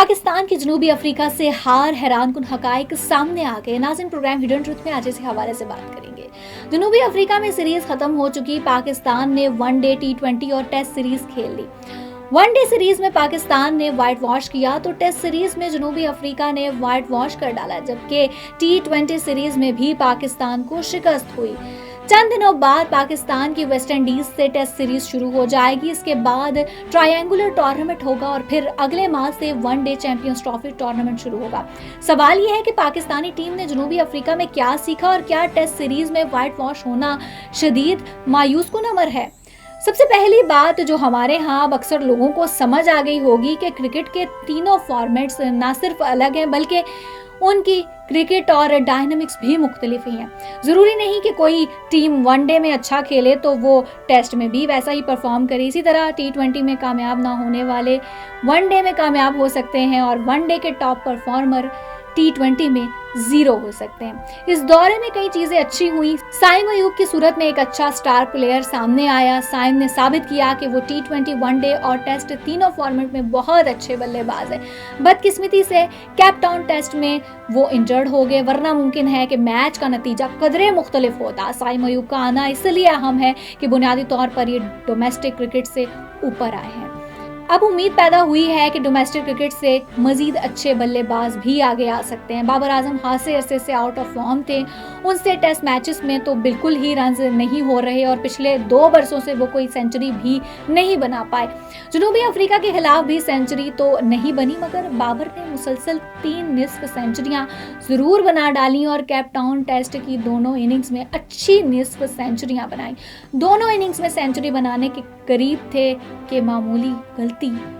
पाकिस्तान की जनूबी अफ्रीका से हार, हैरानकुन हकाइक सामने आ गए। नाज़रीन, प्रोग्राम हिडन ट्रुथ में आज इस हवाले से बात करेंगे। जनूबी अफ्रीका में सीरीज खत्म हो चुकी। पाकिस्तान ने वनडे, टी20 और टेस्ट सीरीज खेल ली। वनडे सीरीज में पाकिस्तान ने व्हाइट वॉश किया तो टेस्ट सीरीज में जनूबी अफ्रीका ने व्हाइट वॉश कर डाला, जबकि टी20 सीरीज में भी पाकिस्तान को शिकस्त हुई। चंद दिनों बाद पाकिस्तान की वेस्ट इंडीज से टेस्ट सीरीज शुरू हो जाएगी। इसके बाद ट्रायंगुलर टूर्नामेंट होगा और फिर अगले माह से वनडे चैंपियंस ट्रॉफी टूर्नामेंट शुरू होगा। सवाल यह है कि पाकिस्तानी टीम ने जनूबी अफ्रीका में क्या सीखा और क्या टेस्ट सीरीज में व्हाइट वॉश होना शदीद मायूस कुन अमर है। सबसे पहली बात जो हमारे यहाँ अब अक्सर लोगों को समझ आ गई होगी कि क्रिकेट के तीनों फॉर्मेट्स ना सिर्फ अलग हैं बल्कि उनकी क्रिकेट और डायनामिक्स भी मुख्तलिफ ही हैं। ज़रूरी नहीं कि कोई टीम वनडे में अच्छा खेले तो वो टेस्ट में भी वैसा ही परफॉर्म करे। इसी तरह टी20 में कामयाब ना होने वाले वनडे में कामयाब हो सकते हैं और वनडे के टॉप परफॉर्मर टी20 में जीरो हो सकते हैं। इस दौरे में कई चीजें अच्छी हुई। साइम अयूब की सूरत में एक अच्छा स्टार प्लेयर सामने आया। साइम ने साबित किया कि वो टी20, वनडे और टेस्ट तीनों फॉर्मेट में बहुत अच्छे बल्लेबाज हैं। बदकिस्मती से केप टाउन टेस्ट में वो इंजर्ड हो गए, वरना मुमकिन है कि मैच का नतीजा कदरे मुख्तलिफ होता। साइम अयूब का आना इसलिए अहम है कि बुनियादी तौर पर ये डोमेस्टिक क्रिकेट से ऊपर आए हैं। अब उम्मीद पैदा हुई है कि डोमेस्टिक क्रिकेट से मजीद अच्छे बल्लेबाज भी आगे आ सकते हैं। बाबर आजम खासे अरसे से आउट ऑफ फॉर्म थे। उनसे टेस्ट मैचेस में तो बिल्कुल ही रन नहीं हो रहे और पिछले 2 बरसों से वो कोई सेंचुरी भी नहीं बना पाए। जनूबी अफ्रीका के खिलाफ भी सेंचुरी तो नहीं बनी, मगर बाबर ने मुसलसल 3 निस्फ सेंचुरियां जरूर बना डाली और केप टाउन टेस्ट की दोनों इनिंग्स में अच्छी निस्फ सेंचुरियां बनाई। दोनों इनिंग्स में सेंचुरी बनाने के करीब थे कि मामूली गलती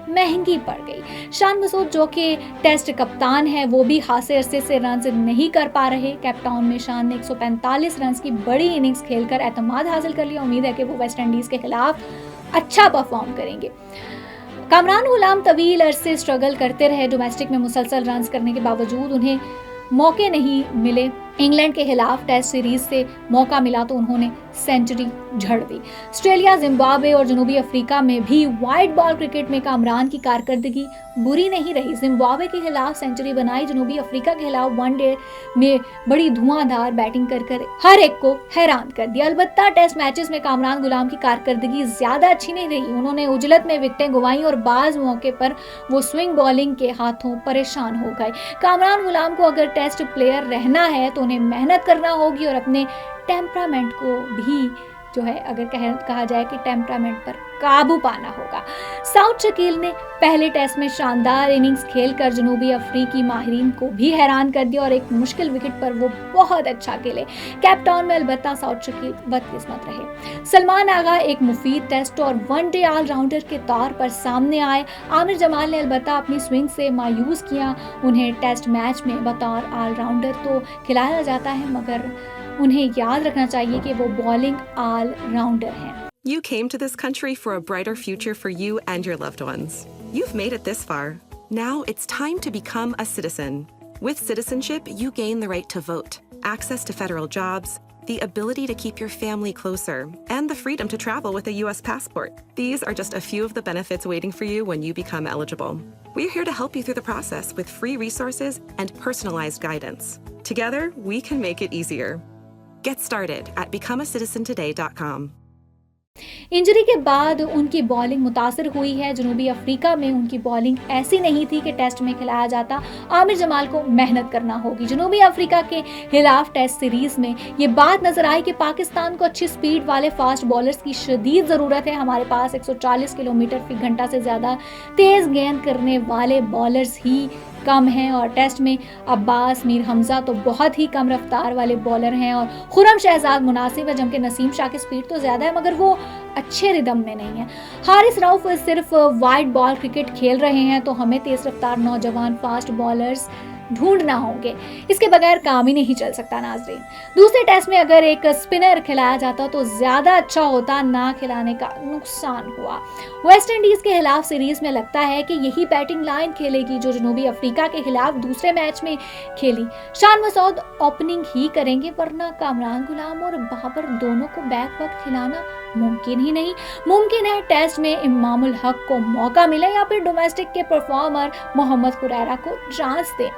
महंगी पड़ गई। शान मसूद जो कि टेस्ट कप्तान है, वो भी खासे अरसे से रन नहीं कर पा रहे। केप टाउन में शान ने 145 रन की बड़ी इनिंग्स खेलकर एतमाद हासिल कर लिया। उम्मीद है कि वो वेस्ट इंडीज के खिलाफ अच्छा परफॉर्म करेंगे। कामरान गुलाम तवील अरसे स्ट्रगल करते रहे। डोमेस्टिक में मुसलसल रन करने के बावजूद उन्हें मौके नहीं मिले। इंग्लैंड के खिलाफ टेस्ट सीरीज से मौका मिला तो उन्होंने सेंचुरी झड़ दी। ऑस्ट्रेलिया, जिम्बाब्वे और जनूबी अफ्रीका में भी वाइट बॉल क्रिकेट में कामरान की कारकर्दगी बुरी नहीं रही। जिम्बाब्वे के खिलाफ सेंचुरी बनाई। जनूबी अफ्रीका के खिलाफ वनडे में बड़ी धुआंधार बैटिंग कर हर एक को हैरान कर दिया। अलबत्ता टेस्ट मैचेस में कामरान गुलाम की कारकर्दगी ज्यादा अच्छी नहीं रही। उन्होंने उजलत में विकेटें गंवाई और बाज मौके पर वो स्विंग बॉलिंग के हाथों परेशान हो गए। कामरान गुलाम को अगर टेस्ट प्लेयर रहना है तो उन्हें मेहनत करना होगी और अपने टेम्परामेंट को भी जो है अगर कहा जाए कि टेम्परामेंट पर काबू पाना होगा। साउथ शकील ने पहले टेस्ट में शानदार इनिंग्स खेलकर जनूबी अफ्रीकी माहिरीन को भी हैरान कर दिया और एक मुश्किल विकेट पर वो बहुत अच्छा खेले। केप टाउन में अलबत्ता साउथ शकील बदकिस्मत रहे। सलमान आगा एक मुफीद टेस्ट और वनडे ऑलराउंडर के तौर पर सामने आए। आमिर जमाल ने अलबत्ता अपनी स्विंग से मायूस किया। उन्हें टेस्ट मैच में बतौर ऑलराउंडर तो खिलाया जाता है, मगर उन्हें याद रखना चाहिए कि वो बॉलिंग ऑलराउंडर हैं। You came to this country for a brighter future for you and your loved ones. You've made it this far. Now it's time to become a citizen. With citizenship, you gain the right to vote, access to federal jobs, the ability to keep your family closer, and the freedom to travel with a U.S. passport. These are just a few of the benefits waiting for you when you become eligible. We're here to help you through the process with free resources and personalized guidance. Together, we can make it easier. Get started at becomeacitizentoday.com. Injury के बाद उनकी bowling मुतासर हुई है। जनूबी Africa में उनकी bowling ऐसी नहीं थी कि टेस्ट में खिलाया जाता। आमिर जमाल को मेहनत करना होगी। जनूबी अफ्रीका के खिलाफ टेस्ट सीरीज में ये बात नजर आई कि पाकिस्तान को अच्छी स्पीड वाले फास्ट बॉलर्स की शदीद ज़रूरत है। हमारे पास 140 किलोमीटर फी घंटा से ज़्यादा तेज़ गेंद करने वाले बॉलर्स ही कम हैं और टेस्ट में अब्बास मीर हमजा तो बहुत ही कम रफ्तार वाले बॉलर हैं और खुरम शहजाद मुनासिब है, जबकि नसीम शाह की स्पीड तो ज़्यादा है मगर वो अच्छे रिदम में नहीं है। हारिस रऊफ सिर्फ वाइड बॉल क्रिकेट खेल रहे हैं तो हमें तेज़ रफ्तार नौजवान फास्ट बॉलर्स ढूंढना होंगे, इसके बगैर काम ही नहीं चल सकता नाजरीन। दूसरे टेस्ट में अगर एक स्पिनर खिलाया जाता तो ज्यादा अच्छा होता, ना खिलाने का नुकसान हुआ। वेस्ट इंडीज के खिलाफ सीरीज में लगता है कि यही बैटिंग लाइन खेलेगी जो जनूबी अफ्रीका के खिलाफ दूसरे मैच में खेली। शान मसूद ओपनिंग ही करेंगे, वरना कामरान गुलाम और बाबर दोनों को बैक वक्त खिलाना मुमकिन ही नहीं। मुमकिन है टेस्ट में इमामुल हक को मौका मिले या फिर डोमेस्टिक के परफॉर्मर मोहम्मद कुरैरा को चांस दे।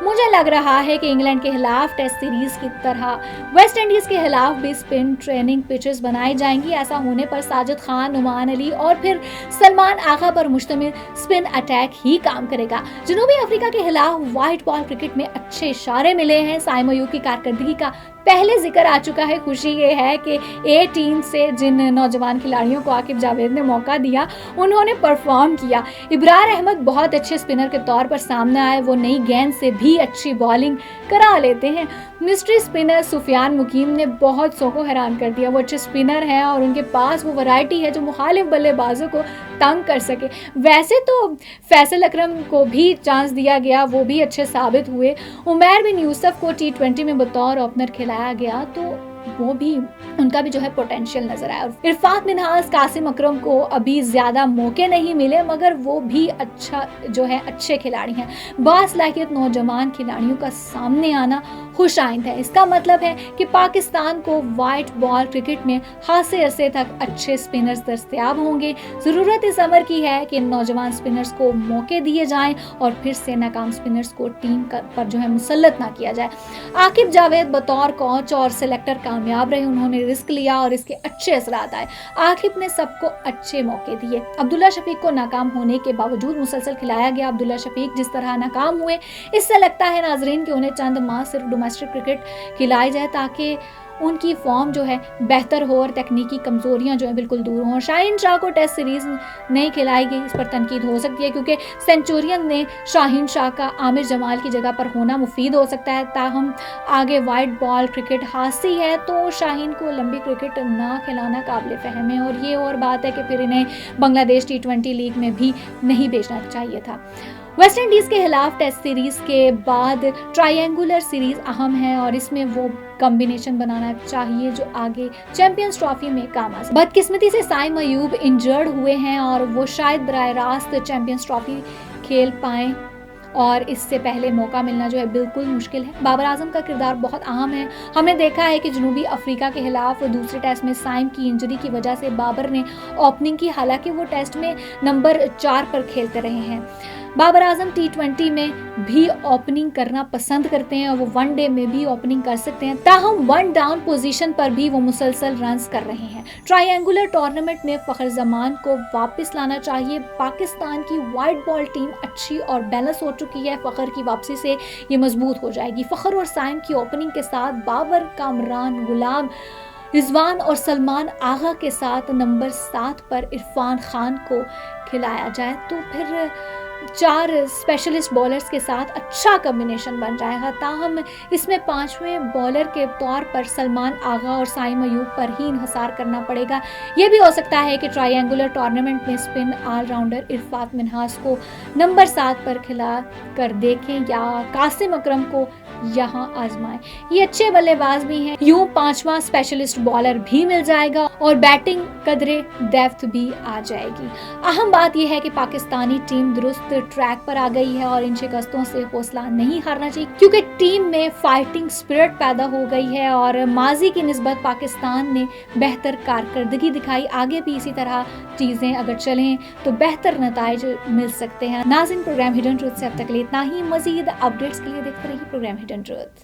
मुझे लग रहा है कि इंग्लैंड के खिलाफ टेस्ट सीरीज की तरह वेस्ट इंडीज के खिलाफ भी स्पिन ट्रेनिंग पिचेस बनाई जाएंगी। ऐसा होने पर साजिद खान, नुमान अली और फिर सलमान आगा पर मुश्तमिल स्पिन अटैक ही काम करेगा। जनूबी अफ्रीका के खिलाफ व्हाइट बॉल क्रिकेट में अच्छे इशारे मिले हैं। साइम अयूब की कारकर्दगी का पहले जिक्र आ चुका है। खुशी ये है कि ए टीम से जिन नौजवान खिलाड़ियों को आकिब जावेद ने मौका दिया उन्होंने परफॉर्म किया। इब्रार अहमद बहुत अच्छे स्पिनर के तौर पर सामने आए, वो नई गेंद से भी अच्छी बॉलिंग करा लेते हैं। मिस्ट्री स्पिनर सुफियान मुकीम ने बहुत सौ को हैरान कर दिया। वो अच्छे स्पिनर हैं और उनके पास वो वैरायटी है जो मुखालिफ बल्लेबाजों को तंग कर सके। वैसे तो फैसल अकरम को भी चांस दिया गया, वो भी अच्छे साबित हुए। उमैर बिन यूसुफ को T20 में बतौर ओपनर खिलाया गया तो वो भी उनका भी जो है पोटेंशियल नजर आया। और इरफात मिन्हास, कासिम अकरम को अभी ज्यादा मौके नहीं मिले मगर वो भी अच्छा जो है अच्छे खिलाड़ी हैं। बासलाहियत नौजवान खिलाड़ियों का सामने आना खुश आइंद है। इसका मतलब है कि पाकिस्तान को व्हाइट बॉल क्रिकेट में खासे अरसे तक अच्छे स्पिनर्स दस्तयाब होंगे। जरूरत इस अमर की है कि नौजवान स्पिनर्स को मौके दिए जाएं और फिर से नाकाम स्पिनर्स को टीम पर जो है मुसल्लत ना किया जाए। आकिब जावेद बतौर कोच और सिलेक्टर कामयाब रहे, उन्होंने रिस्क लिया और इसके अच्छे असरात आए। आकिब ने सबको अच्छे मौके दिए। अब्दुल्ला शफीक को नाकाम होने के बावजूद मुसलसल खिलाया गया। अब्दुल्ला शफीक जिस तरह नाकाम हुए, इससे लगता है नाजरीन कि उन्हें चंद माह सिर्फ डोमेस्टिक क्रिकेट खिलाई जाए ताकि उनकी फॉर्म जो है बेहतर हो और तकनीकी कमजोरियां जो है बिल्कुल दूर हों। शाहीन शाह को टेस्ट सीरीज नहीं खिलाई गई, इस पर तनकीद हो सकती है क्योंकि सेंचुरियन ने शाहीन शाह का आमिर जमाल की जगह पर होना मुफीद हो सकता है। ताहम आगे वाइट बॉल क्रिकेट हासी है तो शाहीन को लंबी क्रिकेट ना खिलाना काबिल फहम है। और ये और बात है कि फिर इन्हें बांग्लादेश T20 लीग में भी नहीं भेजना चाहिए था। वेस्ट इंडीज के खिलाफ टेस्ट सीरीज के बाद ट्रायंगुलर सीरीज अहम है और इसमें वो कॉम्बिनेशन बनाना चाहिए जो आगे चैंपियंस ट्रॉफी में काम आ सके। बदकिस्मती से साइम अयूब इंजर्ड हुए हैं और वो शायद बराह रास्त चैंपियंस ट्रॉफी खेल पाएं और इससे पहले मौका मिलना जो है बिल्कुल मुश्किल है। बाबर आजम का किरदार बहुत अहम है। हमने देखा है कि जनूबी अफ्रीका के खिलाफ दूसरे टेस्ट में साइम की इंजरी की वजह से बाबर ने ओपनिंग की, हालांकि वो टेस्ट में नंबर 4 पर खेलते रहे हैं। बाबर आजम T20 में भी ओपनिंग करना पसंद करते हैं और वो वनडे में भी ओपनिंग कर सकते हैं। ताहम वन डाउन पोजीशन पर भी वो मुसलसल रन्स कर रहे हैं। ट्रायंगुलर टूर्नामेंट में फखर जमान को वापस लाना चाहिए। पाकिस्तान की वाइट बॉल टीम अच्छी और बैलेंस हो चुकी है। फखर की वापसी से ये मजबूत हो जाएगी। फखर और साइम की ओपनिंग के साथ बाबर, कामरान गुलाम, रिजवान और सलमान आगा के साथ नंबर 7 पर इरफान खान को खिलाया जाए तो फिर 4 स्पेशलिस्ट बॉलर्स के साथ अच्छा कॉम्बिनेशन बन जाएगा। ताहम इसमें 5वें बॉलर के तौर पर सलमान आगा और साइम अयूब पर ही इन्हिसार करना पड़ेगा। यह भी हो सकता है कि ट्रायंगुलर टूर्नामेंट में स्पिन ऑलराउंडर इरफात मिन्हास को नंबर 7 पर खिला कर देखें या कासिम अकरम को यहाँ आजमाएं। ये अच्छे बल्लेबाज भी हैं, यूं 5वां स्पेशलिस्ट बॉलर भी मिल जाएगा और बैटिंग कदरे डेप्थ भी आ जाएगी। अहम बात यह है कि पाकिस्तानी टीम दुरुस्त ट्रैक पर आ गई है और इन शिकस्तों से हौसला नहीं हारना चाहिए क्योंकि टीम में फाइटिंग स्पिरिट पैदा हो गई है और माजी की निस्बत पाकिस्तान ने बेहतर कारकर्दगी दिखाई। आगे भी इसी तरह चीजें अगर चलें तो बेहतर नताइज मिल सकते हैं। नाज़रीन, प्रोग्राम हिडन ट्रूथ से अब तक के लिए इतना ही। मजीद अपडेट्स के लिए देखते रहिए प्रोग्राम हिडन ट्रूथ।